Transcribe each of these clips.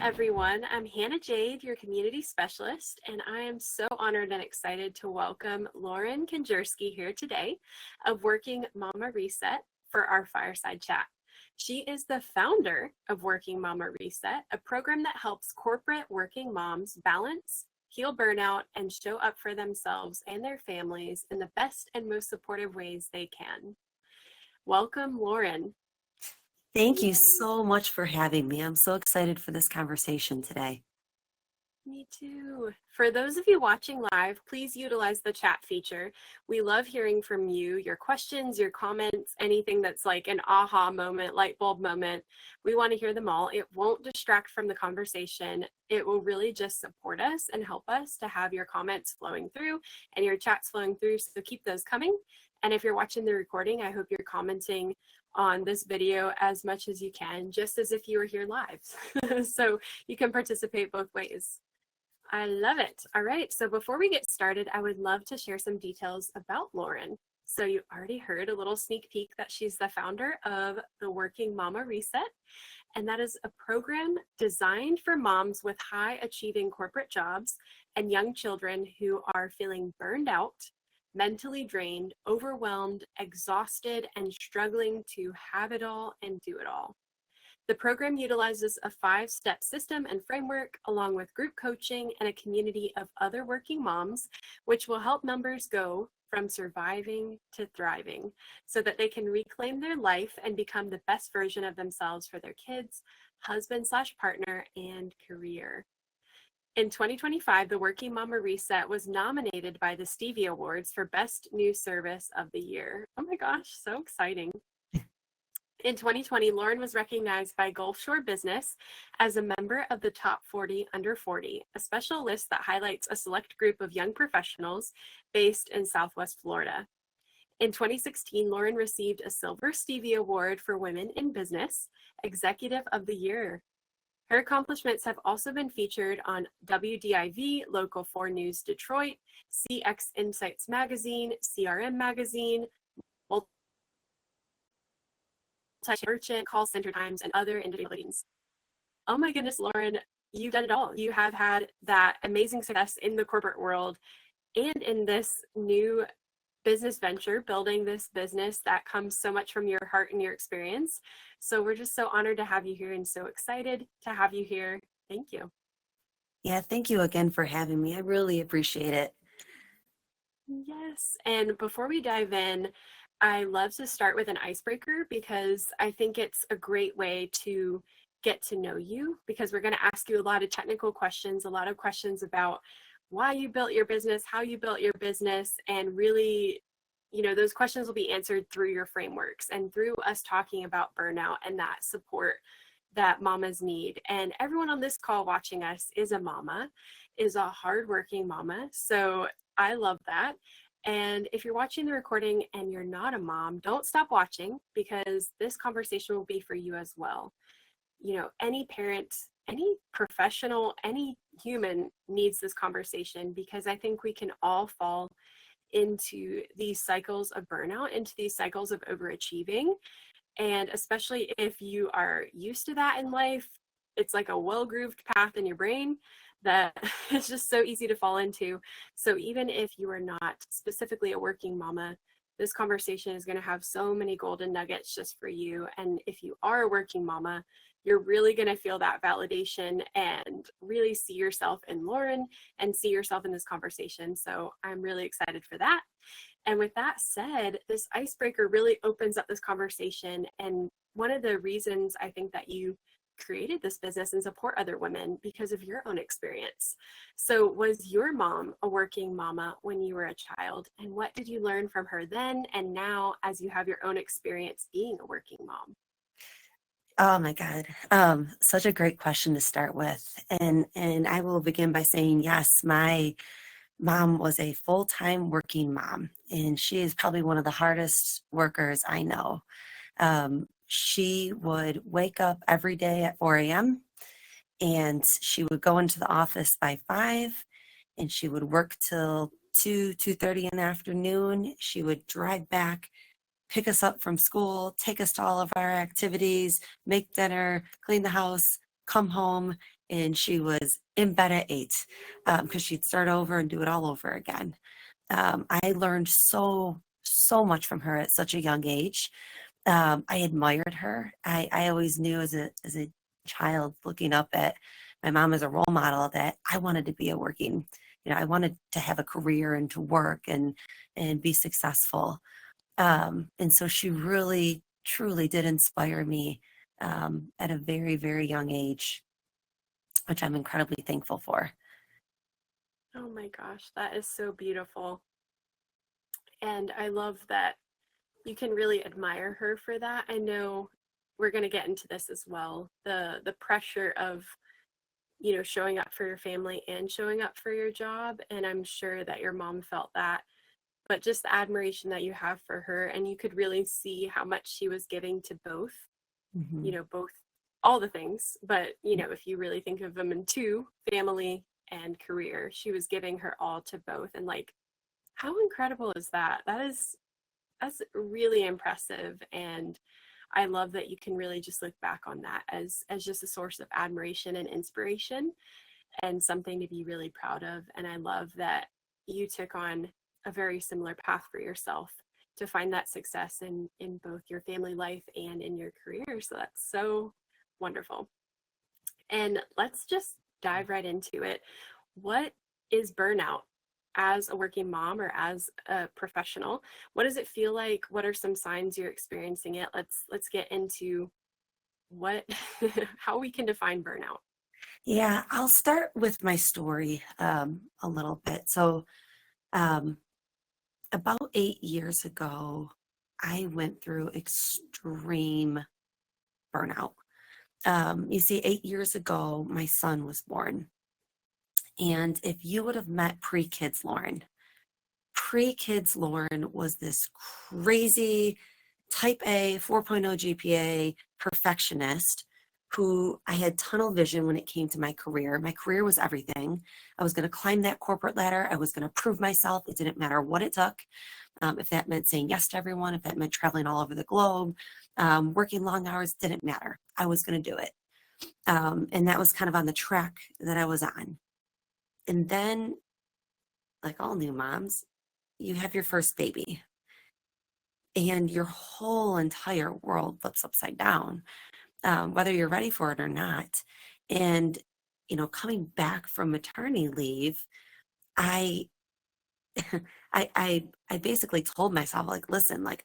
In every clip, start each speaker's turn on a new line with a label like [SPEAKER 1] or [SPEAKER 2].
[SPEAKER 1] everyone. I'm Hannah Jade, your community specialist, and I am so honored and excited to welcome Lauren Kindzierski here today of Working Mama Reset for our Fireside Chat. She is the founder of Working Mama Reset, a program that helps corporate working moms balance, heal burnout, and show up for themselves and their families in the best and most supportive ways they can. Welcome, Lauren.
[SPEAKER 2] Thank you so much for having me. I'm so excited for this conversation today.
[SPEAKER 1] Me too. For those of you watching live, please utilize the chat feature. We love hearing from you, your questions, your comments, anything that's like an aha moment, light bulb moment. We want to hear them all. It won't distract from the conversation. It will really just support us and help us to have your comments flowing through and your chats flowing through. So keep those coming. And if you're watching the recording, I hope you're commenting on this video as much as you can, just as if you were here live. So you can participate both ways. I love it. All right, so before we get started, I would love to share some details about Lauren. So you already heard a little sneak peek that she's the founder of the Working Mama Reset, and that is a program designed for moms with high achieving corporate jobs and young children who are feeling burned out, mentally drained, overwhelmed, exhausted, and struggling to have it all and do it all. The program utilizes a 5-step system and framework, along with group coaching and a community of other working moms, which will help members go from surviving to thriving so that they can reclaim their life and become the best version of themselves for their kids, husband/partner, and career. In 2025, the Working Mama Reset was nominated by the Stevie Awards for Best New Service of the Year. Oh my gosh, so exciting. In 2020, Lauren was recognized by Gulf Shore Business as a member of the Top 40 Under 40, a special list that highlights a select group of young professionals based in Southwest Florida. In 2016, Lauren received a Silver Stevie Award for Women in Business, Executive of the Year. Her accomplishments have also been featured on WDIV, Local 4 News Detroit, CX Insights Magazine, CRM Magazine, Merchant, Call Center Times, and other industry magazines. Oh my goodness, Lauren, you've done it all. You have had that amazing success in the corporate world and in this new business venture, building this business that comes so much from your heart and your experience. So we're just so honored to have you here and so excited to have you here. Thank you.
[SPEAKER 2] Yeah, thank you again for having me. I really appreciate it.
[SPEAKER 1] Yes, and before we dive in, I love to start with an icebreaker because I think it's a great way to get to know you, because we're going to ask you a lot of technical questions, a lot of questions about why you built your business, how you built your business, and really, those questions will be answered through your frameworks and through us talking about burnout and that support that mamas need. And everyone on this call watching us is a mama, is a hardworking mama. So I love that. And if you're watching the recording and you're not a mom, don't stop watching, because this conversation will be for you as well. Any parent, any professional, any human needs this conversation, because I think we can all fall into these cycles of burnout, into these cycles of overachieving. And especially if you are used to that in life, it's like a well-grooved path in your brain that it's just so easy to fall into. So even if you are not specifically a working mama, this conversation is going to have so many golden nuggets just for you. And if you are a working mama, you're really going to feel that validation and really see yourself in Lauren and see yourself in this conversation. So I'm really excited for that. And with that said, this icebreaker really opens up this conversation. And one of the reasons I think that you created this business and support other women because of your own experience. So was your mom a working mama when you were a child? And what did you learn from her then and now as you have your own experience being a working mom?
[SPEAKER 2] Oh my God. Such a great question to start with. And I will begin by saying, yes, my mom was a full-time working mom, and she is probably one of the hardest workers I know. She would wake up every day at 4 a.m. and she would go into the office by 5, and she would work till 2:30 in the afternoon. She would drive back, pick us up from school, take us to all of our activities, make dinner, clean the house, come home, and she was in bed at 8 because she'd start over and do it all over again. I learned so much from her at such a young age. I admired her. I always knew as a child looking up at my mom as a role model that I wanted to be a working, I wanted to have a career and to work and be successful. And so she really, truly did inspire me at a very, very young age, which I'm incredibly thankful for.
[SPEAKER 1] Oh my gosh, that is so beautiful. And I love that you can really admire her for that. I know we're going to get into this as well. The pressure of, showing up for your family and showing up for your job, and I'm sure that your mom felt that. But just the admiration that you have for her, and you could really see how much she was giving to both,
[SPEAKER 2] Mhm.
[SPEAKER 1] both, all the things. But, if you really think of them in two, family and career, she was giving her all to both. And like, how incredible is that? That's really impressive. And I love that you can really just look back on that as just a source of admiration and inspiration and something to be really proud of. And I love that you took on a very similar path for yourself to find that success in both your family life and in your career. So that's so wonderful. And let's just dive right into it. What is burnout as a working mom or as a professional? What does it feel like? What are some signs you're experiencing it? Let's get into what how we can define burnout.
[SPEAKER 2] Yeah, I'll start with my story a little bit. So, um, about 8 years ago, I went through extreme burnout. You see, 8 years ago, my son was born. And if you would have met pre-kids Lauren was this crazy type A 4.0 GPA perfectionist who I had tunnel vision when it came to my career. My career was everything. I was going to climb that corporate ladder. I was going to prove myself. It didn't matter what it took. If that meant saying yes to everyone, if that meant traveling all over the globe, working long hours, didn't matter. I was going to do it. And that was kind of on the track that I was on. And then, like all new moms, you have your first baby and your whole entire world flips upside down, whether you're ready for it or not. And, coming back from maternity leave, I, I basically told myself, like, listen, like,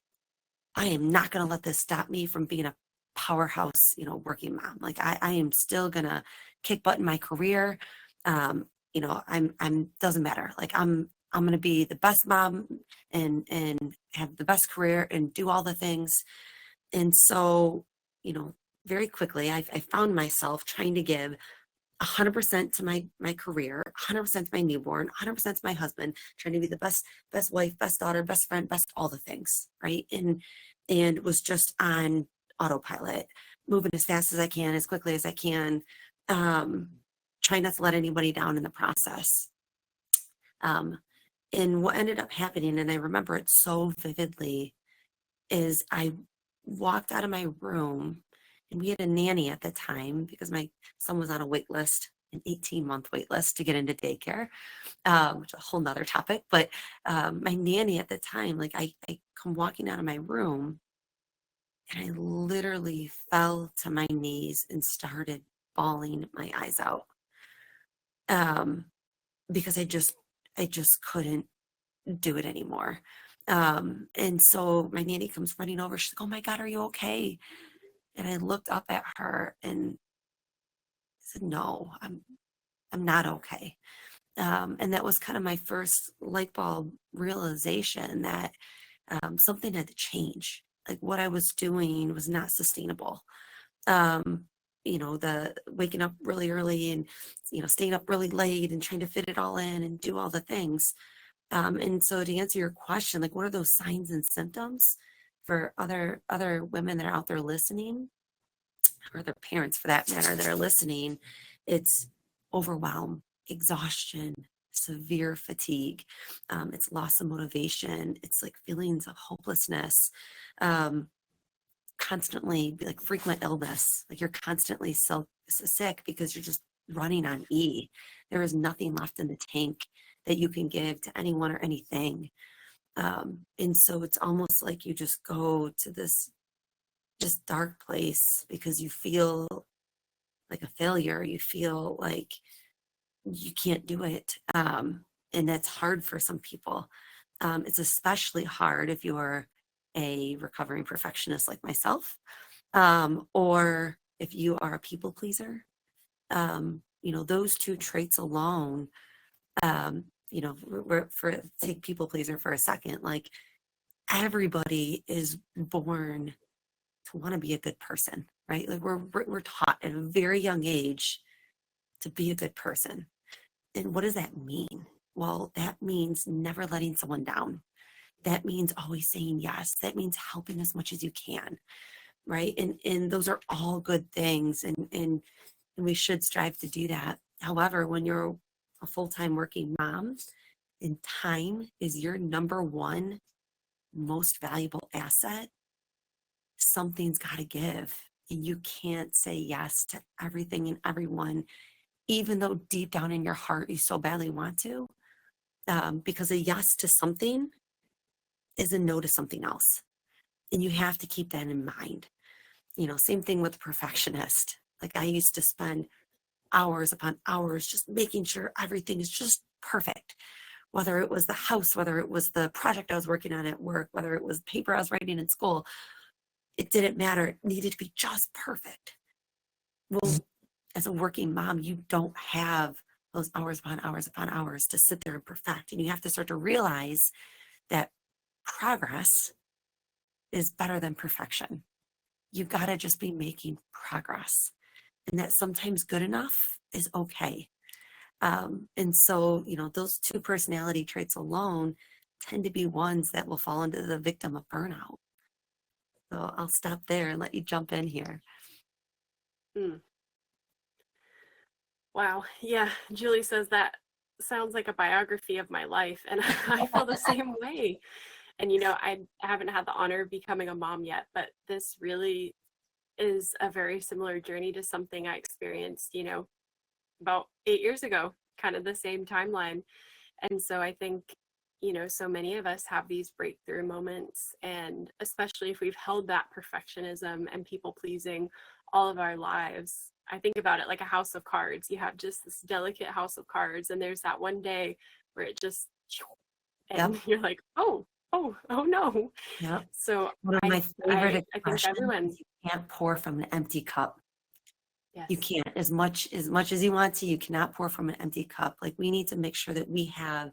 [SPEAKER 2] I am not going to let this stop me from being a powerhouse, working mom. Like, I am still going to kick butt in my career. Doesn't matter. Like, I'm going to be the best mom and have the best career and do all the things. And so, you know, very quickly, I found myself trying to give 100% to my career, 100% to my newborn, 100% to my husband, trying to be the best wife, best daughter, best friend, best all the things, right? And was just on autopilot, moving as fast as I can, as quickly as I can, um, trying not to let anybody down in the process. And what ended up happening, and I remember it so vividly, is I walked out of my room, and we had a nanny at the time because my son was on a wait list, an 18-month wait list to get into daycare, which is a whole nother topic. But my nanny at the time, like I come walking out of my room, and I literally fell to my knees and started bawling my eyes out, um, because I just couldn't do it anymore. And so my nanny comes running over. She's like, "Oh my God, are you okay?" And I looked up at her and said, "No, I'm not okay." And that was kind of my first light bulb realization that something had to change. Like what I was doing was not sustainable. Um, the waking up really early and staying up really late and trying to fit it all in and do all the things. And so to answer your question, like what are those signs and symptoms for other women that are out there listening, or their parents for that matter that are listening? It's overwhelm, exhaustion, severe fatigue. It's loss of motivation. It's like feelings of hopelessness, um, constantly like frequent illness. Like you're constantly so sick because you're just running on E. There is nothing left in the tank that you can give to anyone or anything. And so it's almost like you just go to this just dark place because you feel like a failure. You feel like you can't do it. And that's hard for some people. It's especially hard if you're a recovering perfectionist like myself, or if you are a people pleaser. Those two traits alone, for take people pleaser for a second, like everybody is born to want to be a good person, right? Like we're taught at a very young age to be a good person. And what does that mean? Well, that means never letting someone down. That means always saying yes. That means helping as much as you can, right? And those are all good things, and we should strive to do that. However, when you're a full-time working mom, and time is your number one most valuable asset, something's got to give. And you can't say yes to everything and everyone, even though deep down in your heart you so badly want to, because a yes to something is a no to something else. And you have to keep that in mind. Same thing with perfectionist. Like I used to spend hours upon hours just making sure everything is just perfect. Whether it was the house, whether it was the project I was working on at work, whether it was paper I was writing in school, it didn't matter. It needed to be just perfect. Well, as a working mom, you don't have those hours upon hours upon hours to sit there and perfect. And you have to start to realize that progress is better than perfection. You've got to just be making progress. And that sometimes good enough is okay. And so, those two personality traits alone tend to be ones that will fall into the victim of burnout. So I'll stop there and let you jump in here.
[SPEAKER 1] Mm. Wow. Yeah. Julie says that sounds like a biography of my life. And I feel the same way. And, I haven't had the honor of becoming a mom yet, but this really is a very similar journey to something I experienced, about 8 years ago, kind of the same timeline. And so I think, so many of us have these breakthrough moments, and especially if we've held that perfectionism and people pleasing all of our lives. I think about it like a house of cards. You have just this delicate house of cards, and there's that one day where it just, and
[SPEAKER 2] Yep.
[SPEAKER 1] you're like, oh no.
[SPEAKER 2] Yep.
[SPEAKER 1] So
[SPEAKER 2] One of my favorite
[SPEAKER 1] I think
[SPEAKER 2] expressions
[SPEAKER 1] everyone,
[SPEAKER 2] is you can't pour from an empty cup.
[SPEAKER 1] yes.
[SPEAKER 2] You can't. As much as you want to, you cannot pour from an empty cup. Like we need to make sure that we have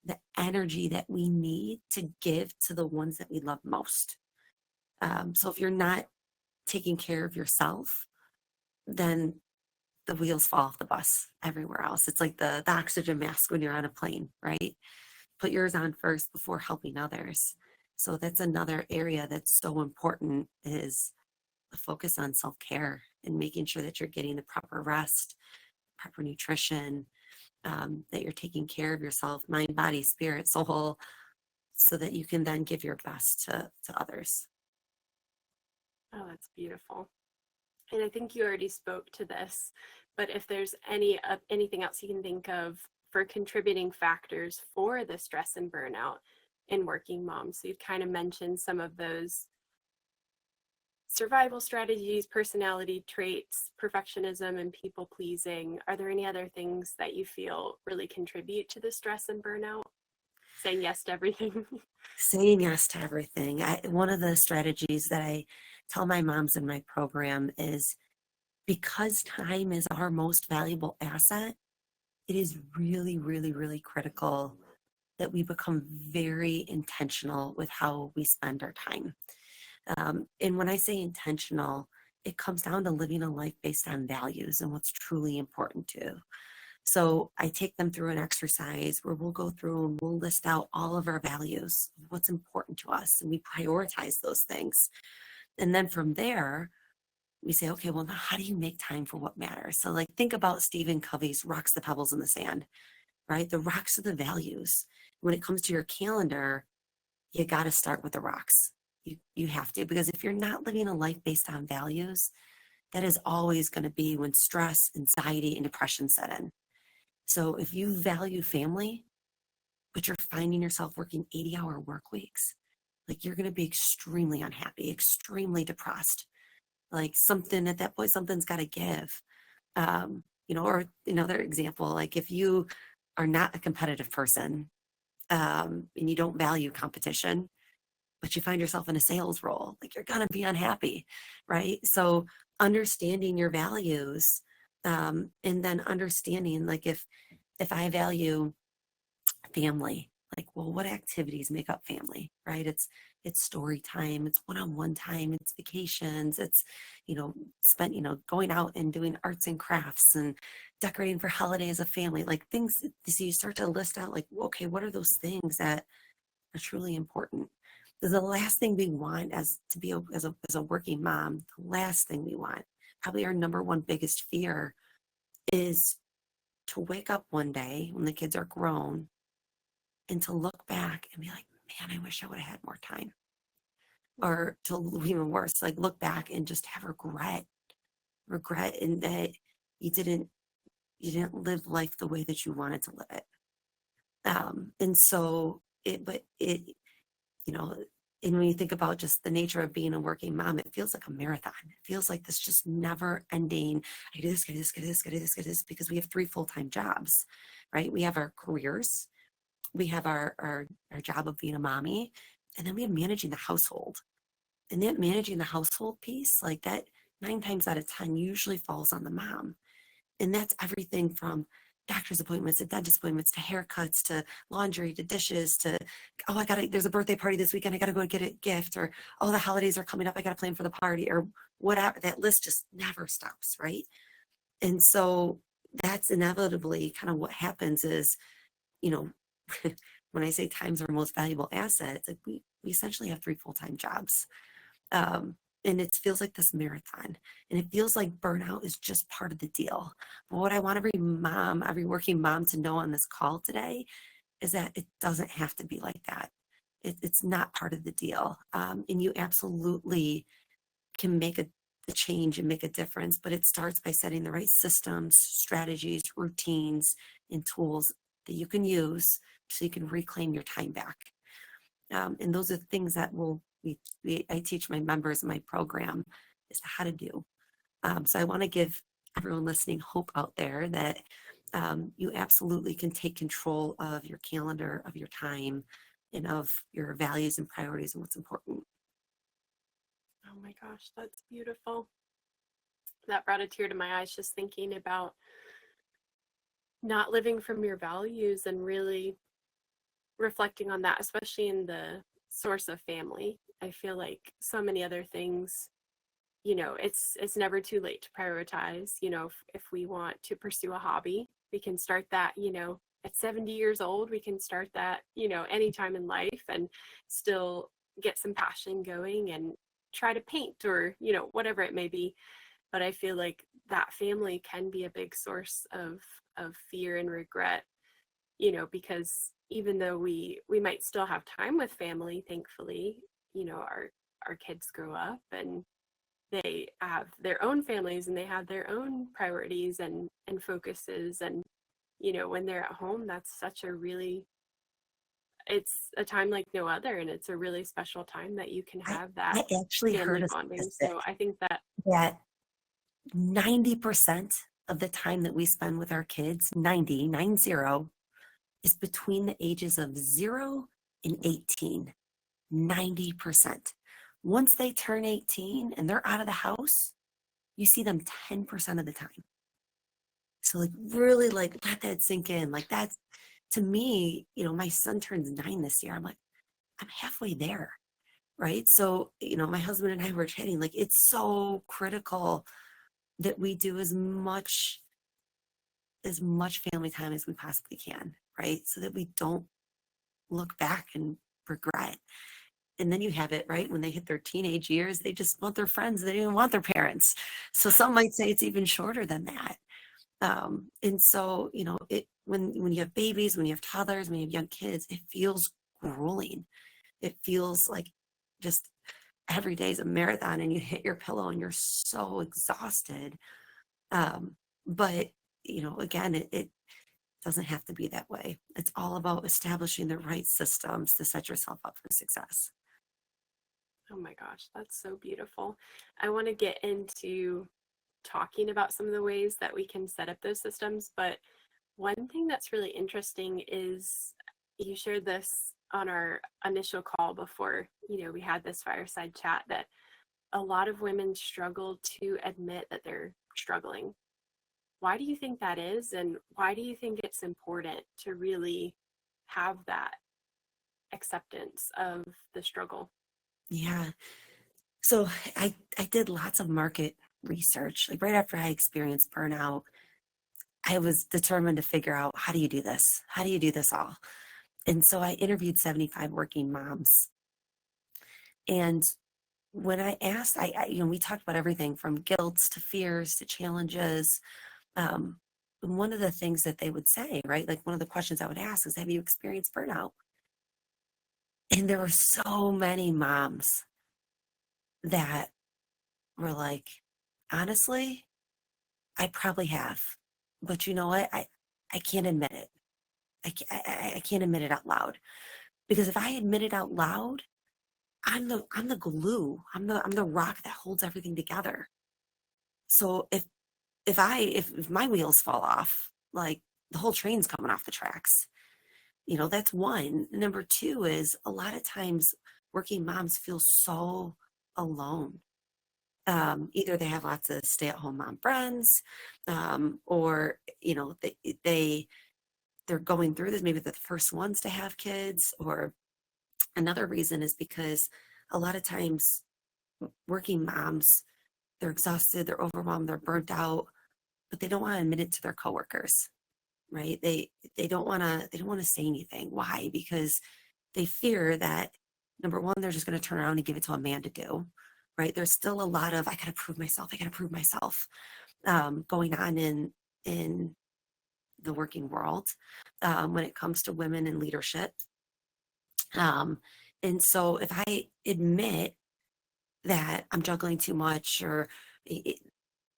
[SPEAKER 2] the energy that we need to give to the ones that we love most. So if you're not taking care of yourself, then the wheels fall off the bus everywhere else. It's like the oxygen mask when you're on a plane, right? Put yours on first before helping others. So that's another area that's so important, is the focus on self-care and making sure that you're getting the proper rest, proper nutrition, that you're taking care of yourself, mind, body, spirit, soul, so that you can then give your best to others.
[SPEAKER 1] Oh, that's beautiful. And I think you already spoke to this, but if there's anything else you can think of for contributing factors for the stress and burnout in working moms. So you've kind of mentioned some of those survival strategies, personality traits, perfectionism, and people pleasing. Are there any other things that you feel really contribute to the stress and burnout? Saying yes to everything.
[SPEAKER 2] Saying yes to everything. One of the strategies that I tell my moms in my program is, because time is our most valuable asset, it is really, really, really critical that we become very intentional with how we spend our time. And when I say intentional, it comes down to living a life based on values and what's truly important to you. So I take them through an exercise where we'll go through and we'll list out all of our values, what's important to us, and we prioritize those things. And then from there, we say, okay, well, now how do you make time for what matters? So like think about Stephen Covey's Rocks, the Pebbles, and the Sand, right? The rocks are the values. When it comes to your calendar, you got to start with the rocks. You have to, because if you're not living a life based on values, that is always going to be when stress, anxiety, and depression set in. So if you value family, but you're finding yourself working 80-hour work weeks, like you're going to be extremely unhappy, extremely depressed. Like something at that point, something's got to give. Or another example, like if you are not a competitive person, and you don't value competition, but you find yourself in a sales role, like you're going to be unhappy, right? So understanding your values, and then understanding, like if I value family, like, well, what activities make up family, right? It's story time, it's one-on-one time, it's vacations, it's spent going out and doing arts and crafts and decorating for holidays as a family, like things. So you start to list out, like, okay, what are those things that are truly important? Because the last thing we want as a working mom, the last thing we want, probably our number one biggest fear, is to wake up one day when the kids are grown and to look back and be like, man, I wish I would have had more time. Or to even worse, like look back and just have regret in that you didn't live life the way that you wanted to live it. And so you know, and when you think about just the nature of being a working mom, it feels like a marathon. It feels like this just never ending. I do this, I do this, I do this, I do this, I do this, because we have 3 full-time jobs, right? We have our careers, we have our job of being a mommy, and then we have managing the household. And that managing the household piece, like that 9 times out of 10 usually falls on the mom. And that's everything from doctor's appointments to dentist appointments to haircuts to laundry to dishes to, oh, there's a birthday party this weekend, I gotta go get a gift, or oh, the holidays are coming up, I gotta plan for the party, or whatever. That list just never stops, right? And so that's inevitably kind of what happens is, you know, when I say time's our most valuable asset, it's like we essentially have 3 full-time jobs. And it feels like this marathon, and it feels like burnout is just part of the deal. But what I want every working mom to know on this call today is that it doesn't have to be like that. It's not part of the deal. And you absolutely can make a change and make a difference, but it starts by setting the right systems, strategies, routines, and tools that you can use so you can reclaim your time back. And those are things that I teach my members in my program is how to do. So I want to give everyone listening hope out there that you absolutely can take control of your calendar, of your time, and of your values and priorities and what's important.
[SPEAKER 1] Oh my gosh, that's beautiful. That brought a tear to my eyes just thinking about not living from your values and really reflecting on that, especially in the source of family. I feel like so many other things, it's never too late to prioritize. If we want to pursue a hobby, we can start that, at 70 years old, we can start that, anytime in life and still get some passion going and try to paint or, whatever it may be. But I feel like that family can be a big source of fear and regret, because even though we might still have time with family, thankfully, our kids grow up and they have their own families and they have their own priorities and focuses. And, when they're at home, that's it's a time like no other. And it's a really special time that you can have that
[SPEAKER 2] I actually heard
[SPEAKER 1] family
[SPEAKER 2] a
[SPEAKER 1] bonding.
[SPEAKER 2] statistic
[SPEAKER 1] So I think that
[SPEAKER 2] 90% of the time that we spend with our kids, 90, is between the ages of 0 and 18. 90%. Once they turn 18 and they're out of the house, you see them 10% of the time. So like really like let that sink in. Like that's, to me, my son turns 9 this year. I'm like, I'm halfway there. Right. So, my husband and I were chatting, like it's so critical that we do as much family time as we possibly can, right? So that we don't look back and regret. And then you have it, right? When they hit their teenage years, they just want their friends. They don't even want their parents. So some might say it's even shorter than that. And so, when you have babies, when you have toddlers, when you have young kids, it feels grueling. It feels like just every day is a marathon and you hit your pillow and you're so exhausted. But, again, it doesn't have to be that way. It's all about establishing the right systems to set yourself up for success.
[SPEAKER 1] Oh my gosh, that's so beautiful. I want to get into talking about some of the ways that we can set up those systems, but one thing that's really interesting is you shared this on our initial call before, we had this fireside chat, that a lot of women struggle to admit that they're struggling. Why do you think that is? And why do you think it's important to really have that acceptance of the struggle?
[SPEAKER 2] Yeah. So I did lots of market research. Like right after I experienced burnout, I was determined to figure out, how do you do this? How do you do this all? And so I interviewed 75 working moms. And when I asked, we talked about everything from guilt to fears to challenges. And one of the things that they would say, right? Like one of the questions I would ask is, have you experienced burnout? And there were so many moms that were like, honestly, I probably have. But you know what? I can't admit it. I can't admit it out loud. Because if I admit it out loud, I'm the glue. I'm the rock that holds everything together. So if my wheels fall off, like the whole train's coming off the tracks. That's one. Number two is, a lot of times working moms feel so alone. Either they have lots of stay-at-home mom friends, or they're going through this. Maybe they're the first ones to have kids, or another reason is because a lot of times working moms, they're exhausted, they're overwhelmed, they're burnt out, but they don't want to admit it to their coworkers, right? They don't want to say anything. Why? Because they fear that, number one, they're just going to turn around and give it to a man to do, right? There's still a lot of, I got to prove myself, going on in the working world, when it comes to women in leadership. And so if I admit that I'm juggling too much, or they're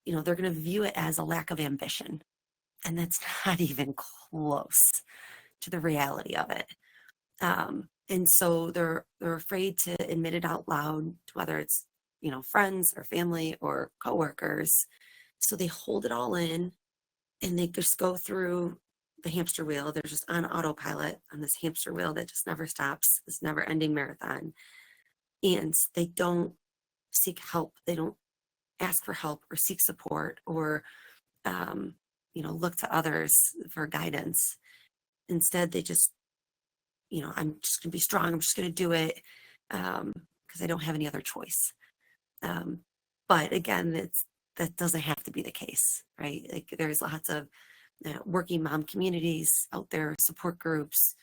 [SPEAKER 2] going to view it as a lack of ambition, and that's not even close to the reality of it. And so they're afraid to admit it out loud, whether it's friends or family or coworkers. So they hold it all in, and they just go through the hamster wheel. They're just on autopilot on this hamster wheel that just never stops, this never ending marathon. And they don't seek help. They don't ask for help or seek support, or look to others for guidance. Instead, they just, I'm just going to be strong. I'm just going to do it, because I don't have any other choice. But again, that doesn't have to be the case, right? Like there's lots of working mom communities out there, support groups,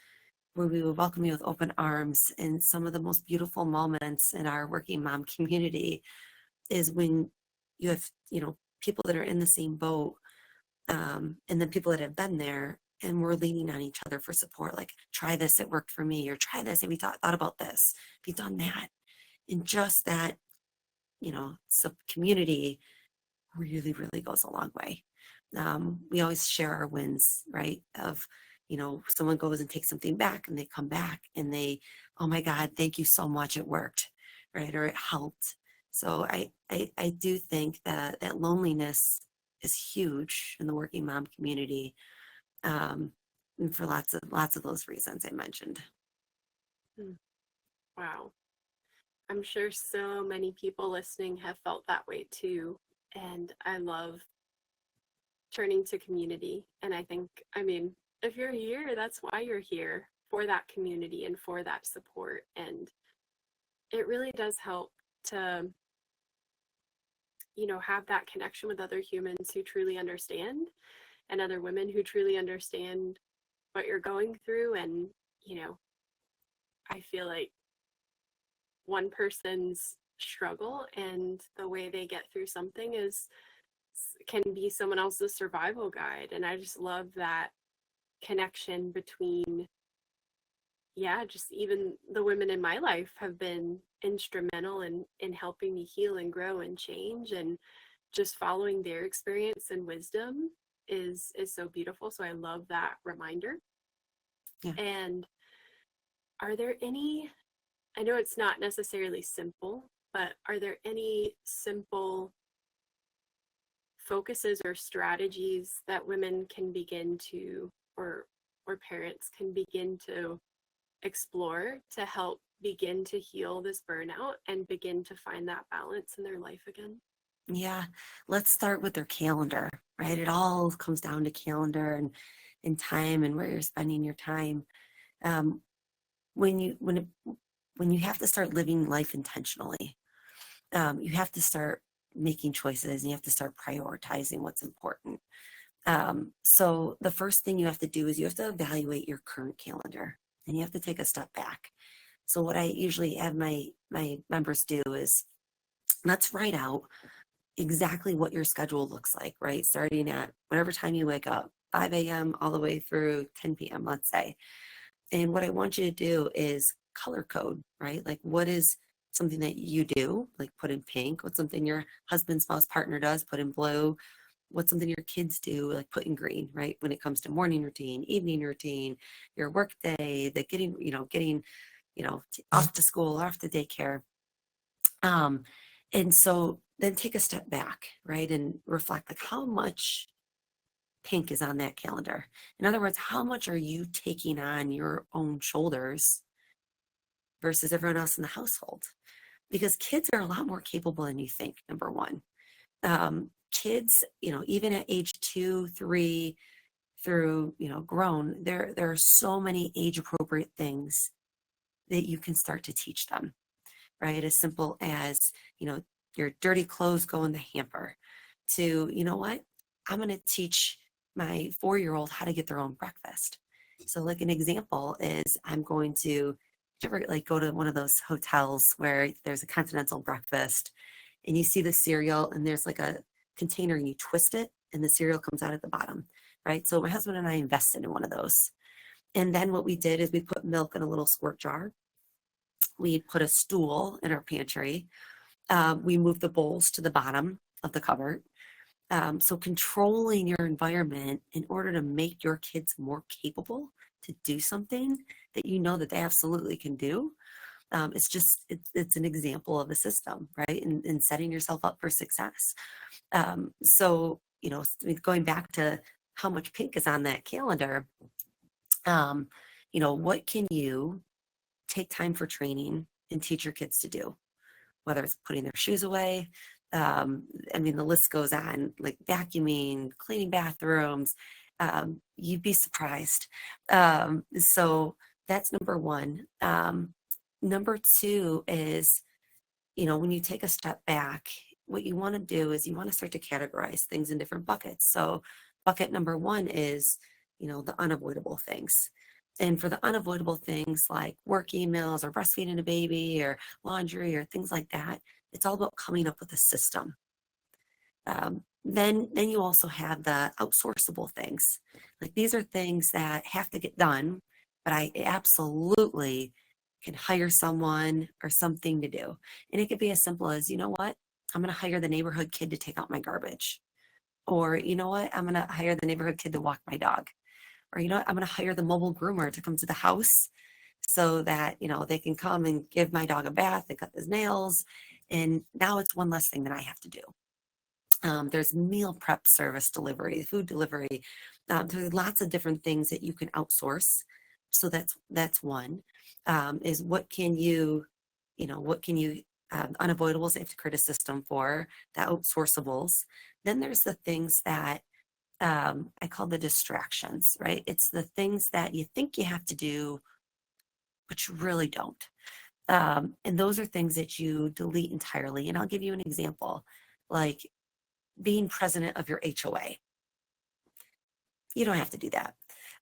[SPEAKER 2] where we will welcome you with open arms. And some of the most beautiful moments in our working mom community is when you have, people that are in the same boat, and then people that have been there, and we're leaning on each other for support. Like, try this, it worked for me, or try this, have you thought about this? Have you done that? And just that, community really, really goes a long way. We always share our wins, right? Of, someone goes and takes something back, and they come back and they, oh my God, thank you so much, it worked, right? Or it helped. So I do think that loneliness is huge in the working mom community, and for lots of those reasons I mentioned.
[SPEAKER 1] Wow. I'm sure so many people listening have felt that way too. And I love turning to community. And if you're here, that's why you're here, for that community and for that support. And it really does help to, have that connection with other humans who truly understand, and other women who truly understand what you're going through. And, I feel like one person's struggle and the way they get through something can be someone else's survival guide. And I just love that connection between, just even the women in my life have been instrumental in helping me heal and grow and change, and just following their experience and wisdom is so beautiful. So I love that reminder.
[SPEAKER 2] Yeah.
[SPEAKER 1] And are there any, I know it's not necessarily simple, but are there any simple focuses or strategies that women can begin to, or parents can begin to explore to help begin to heal this burnout and begin to find that balance in their life again?
[SPEAKER 2] Yeah. Let's start with their calendar, right? It all comes down to calendar and time and where you're spending your time. Um, when you when it, when you have to start living life intentionally, you have to start making choices and you have to start prioritizing what's important. So the first thing you have to do is you have to evaluate your current calendar and you have to take a step back. So what I usually have my members do is let's write out exactly what your schedule looks like, right? Starting at whatever time you wake up, 5 a.m. all the way through 10 p.m., let's say. And what I want you to do is color code, right? Like what is something that you do, like put in pink, what's something your husband, spouse, partner does, put in blue, what's something your kids do, like put in green, right? When it comes to morning routine, evening routine, your work day, the getting, off to school, off to daycare. Um, and so then take a step back, right? And reflect like how much pink is on that calendar. In other words, how much are you taking on your own shoulders versus everyone else in the household? Because kids are a lot more capable than you think, number one. Kids, even at age 2, 3 through, grown, there are so many age appropriate things that you can start to teach them, right? As simple as, your dirty clothes go in the hamper to, you know what? I'm going to teach my 4-year-old how to get their own breakfast. So like an example is I'm going to, did you ever like go to one of those hotels where there's a continental breakfast and you see the cereal and there's like a container and you twist it and the cereal comes out at the bottom, right? So my husband and I invested in one of those. And then what we did is we put milk in a little squirt jar. We put a stool in our pantry. We moved the bowls to the bottom of the cupboard. So controlling your environment in order to make your kids more capable to do something that you know that they absolutely can do. It's an example of a system, right? And setting yourself up for success. So, going back to how much pink is on that calendar, what can you take time for training and teach your kids to do? Whether it's putting their shoes away. The list goes on, like vacuuming, cleaning bathrooms. You'd be surprised. So that's number one. Number two is, when you take a step back, what you want to do is you want to start to categorize things in different buckets. So bucket number one is, the unavoidable things. And for the unavoidable things like work emails or breastfeeding a baby or laundry or things like that, it's all about coming up with a system. Then you also have the outsourceable things. Like these are things that have to get done, but I absolutely can hire someone or something to do. And it could be as simple as, you know what? I'm going to hire the neighborhood kid to take out my garbage. Or, you know what? I'm going to hire the neighborhood kid to walk my dog. Or, you know what? I'm going to hire the mobile groomer to come to the house so that, they can come and give my dog a bath and cut his nails. And now it's one less thing that I have to do. There's meal prep service delivery, food delivery. There's lots of different things that you can outsource. So that's one. Is what can you unavoidables they have to create a system for, the outsourceables. Then there's the things that I call the distractions, right? It's the things that you think you have to do, but you really don't. And those are things that you delete entirely. And I'll give you an example, like being president of your HOA. You don't have to do that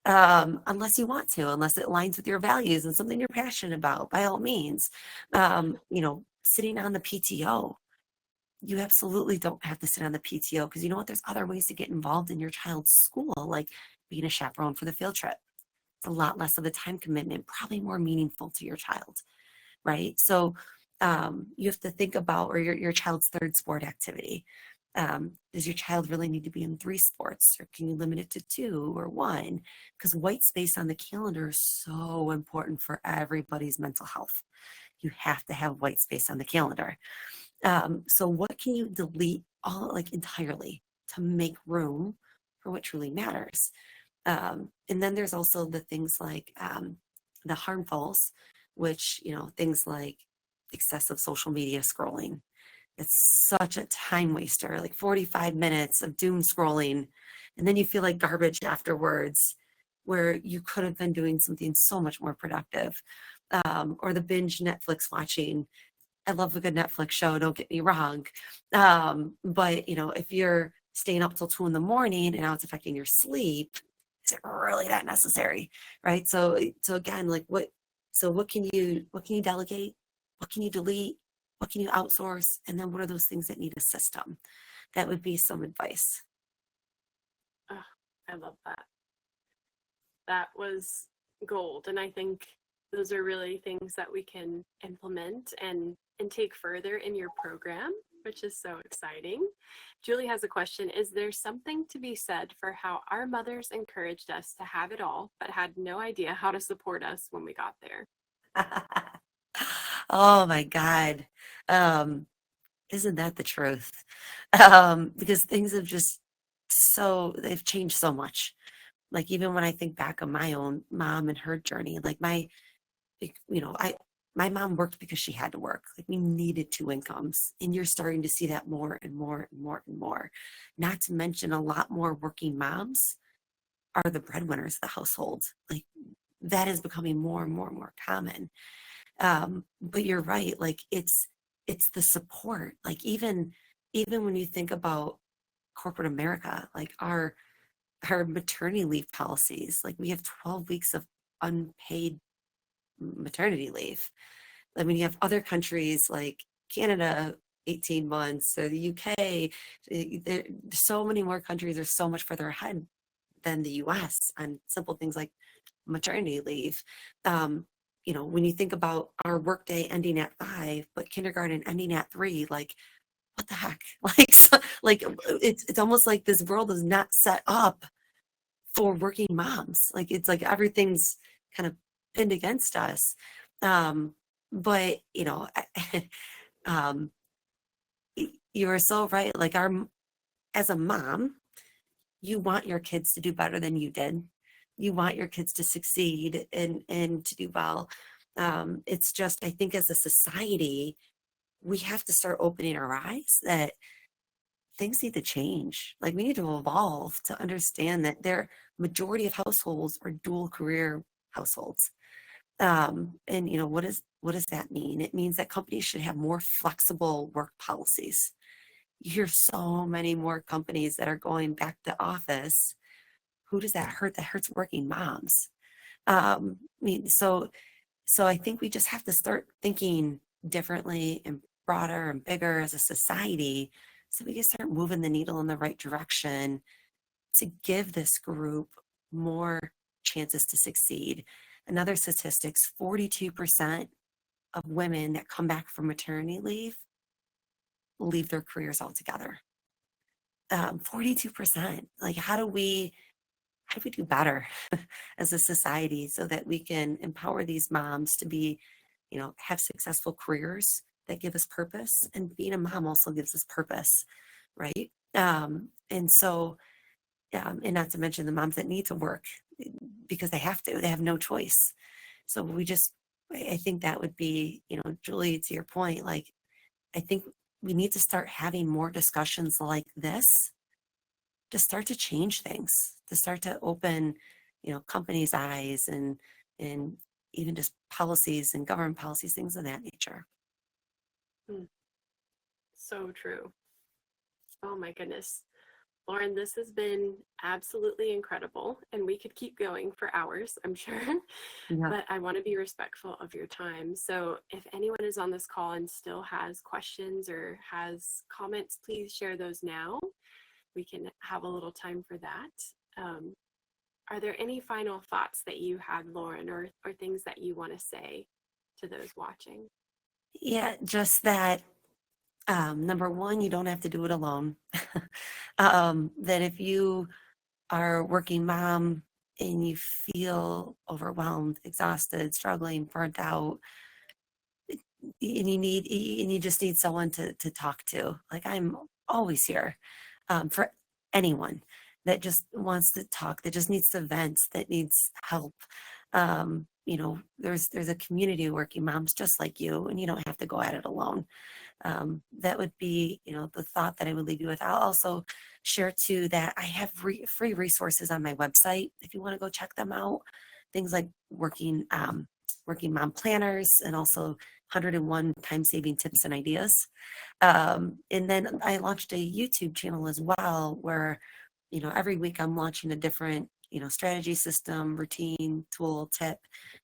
[SPEAKER 2] unless you want to, unless it aligns with your values and something you're passionate about, by all means. Sitting on the PTO. You absolutely don't have to sit on the PTO because you know what? There's other ways to get involved in your child's school, like being a chaperone for the field trip. It's a lot less of a time commitment, probably more meaningful to your child, right? So You have to think about, or your child's third sport activity. Does your child really need to be in 3 sports, or can you limit it to 2 or 1? Because white space on the calendar is so important for everybody's mental health. You have to have white space on the calendar. So what can you delete all, like, entirely, to make room for what truly matters? And then there's also the things like the harmfuls, which, things like excessive social media scrolling. It's such a time waster, like 45 minutes of doom scrolling. And then you feel like garbage afterwards, where you could have been doing something so much more productive. Or the binge Netflix watching. I love a good Netflix show, don't get me wrong. But if you're staying up till 2 in the morning and now it's affecting your sleep, is it really that necessary? Right. So again, like what can you delegate? What can you delete? What can you outsource? And then what are those things that need a system? That would be some advice.
[SPEAKER 1] Oh, I love that. That was gold. And I think those are really things that we can implement and take further in your program, which is so exciting. Julie has a question. Is there something to be said for how our mothers encouraged us to have it all, but had no idea how to support us when we got there?
[SPEAKER 2] Oh my God. Um, isn't that the truth? Because things have just they've changed so much. Like, even when I think back on my own mom and her journey, like my mom worked because she had to work. Like, we needed 2 incomes, and you're starting to see that more and more and more and more. Not to mention, a lot more working moms are the breadwinners of the household. Like, that is becoming more and more and more common. But you're right. Like, it's the support. Like, even when you think about corporate America, like our maternity leave policies, like, we have 12 weeks of unpaid maternity leave. I mean, you have other countries like Canada, 18 months, or the UK. There's so many more countries are so much further ahead than the US on simple things like maternity leave. Um, when you think about our workday ending at 5, but kindergarten ending at 3, like, what the heck? Like, it's almost like this world is not set up for working moms. Like, it's like everything's kind of pinned against us. But um, you are so right. Like, as a mom, you want your kids to do better than you did. You want your kids to succeed and to do well. It's just, I think, as a society, we have to start opening our eyes that things need to change. Like, we need to evolve to understand that their majority of households are dual career households. And what does that mean? It means that companies should have more flexible work policies. You hear so many more companies that are going back to office. Who does that hurt? That hurts working moms. I mean, so I think we just have to start thinking differently and broader and bigger as a society, so we can start moving the needle in the right direction to give this group more chances to succeed. Another statistics, 42% of women that come back from maternity leave their careers altogether. 42%. Like, how do we do better as a society so that we can empower these moms to have successful careers that give us purpose? And being a mom also gives us purpose, right? And not to mention the moms that need to work because they have no choice. So I think that would be, Julie, to your point, like, I think we need to start having more discussions like this to start to change things, to start to open, companies' eyes and even just policies and government policies, things of that nature.
[SPEAKER 1] Hmm, so true. Oh my goodness. Lauren, this has been absolutely incredible, and we could keep going for hours, I'm sure,
[SPEAKER 2] Yeah.
[SPEAKER 1] but I want to be respectful of your time. So if anyone is on this call and still has questions or has comments, please share those now. We can have a little time for that. Um, are there any final thoughts that you had, Lauren, or things that you want to say to those watching?
[SPEAKER 2] Yeah, just that number one, you don't have to do it alone. That if you are a working mom and you feel overwhelmed, exhausted, struggling, burnt out, and you just need someone to talk to. Like I'm always here for anyone that just wants to talk, that just needs to vent, that needs help. There's a community of working moms just like you, and you don't have to go at it alone. That would be, the thought that I would leave you with. I'll also share too that I have free resources on my website if you want to go check them out. Things like working mom planners and also 101 time saving tips and ideas. And then I launched a YouTube channel as well where, every week I'm launching a different, strategy, system, routine, tool, tip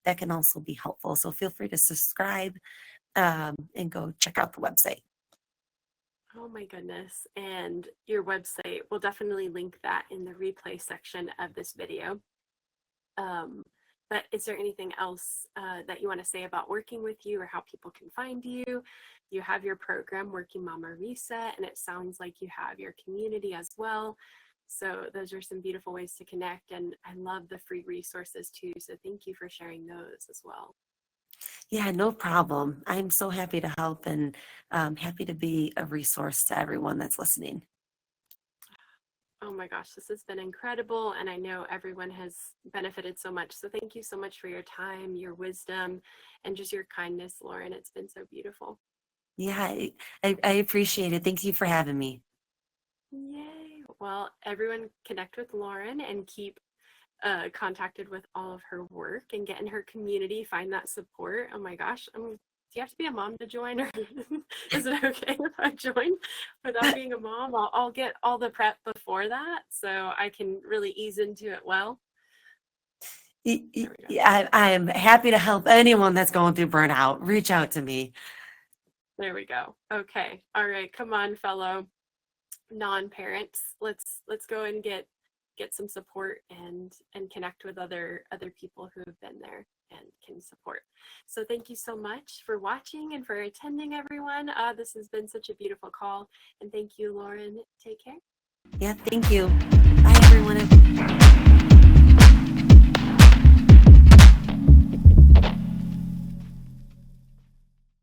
[SPEAKER 2] that can also be helpful. So feel free to subscribe and go check out the website.
[SPEAKER 1] Oh my goodness. And your website, we'll definitely link that in the replay section of this video. But is there anything else that you want to say about working with you or how people can find you? You have your program, Working Mama Reset, and it sounds like you have your community as well. So those are some beautiful ways to connect. And I love the free resources too. So thank you for sharing those as well.
[SPEAKER 2] Yeah, no problem. I'm so happy to help and happy to be a resource to everyone that's listening.
[SPEAKER 1] Oh my gosh, this has been incredible. And I know everyone has benefited so much. So thank you so much for your time, your wisdom, and just your kindness, Lauren. It's been so beautiful.
[SPEAKER 2] Yeah, I appreciate it. Thank you for having me.
[SPEAKER 1] Yay. Well, everyone connect with Lauren and keep contacted with all of her work and get in her community, find that support. Oh my gosh. Do you have to be a mom to join, or is it okay if I join without being a mom? I'll get all the prep before that so I can really ease into it well.
[SPEAKER 2] I'm happy to help anyone that's going through burnout. Reach out to me.
[SPEAKER 1] There we go. Okay. All right. Come on, fellow non-parents. Let's go and get some support and connect with other people who have been there and can support. So thank you so much for watching and for attending, everyone. This has been such a beautiful call, and thank you, Lauren. Take care.
[SPEAKER 2] Yeah, thank you. Bye, everyone.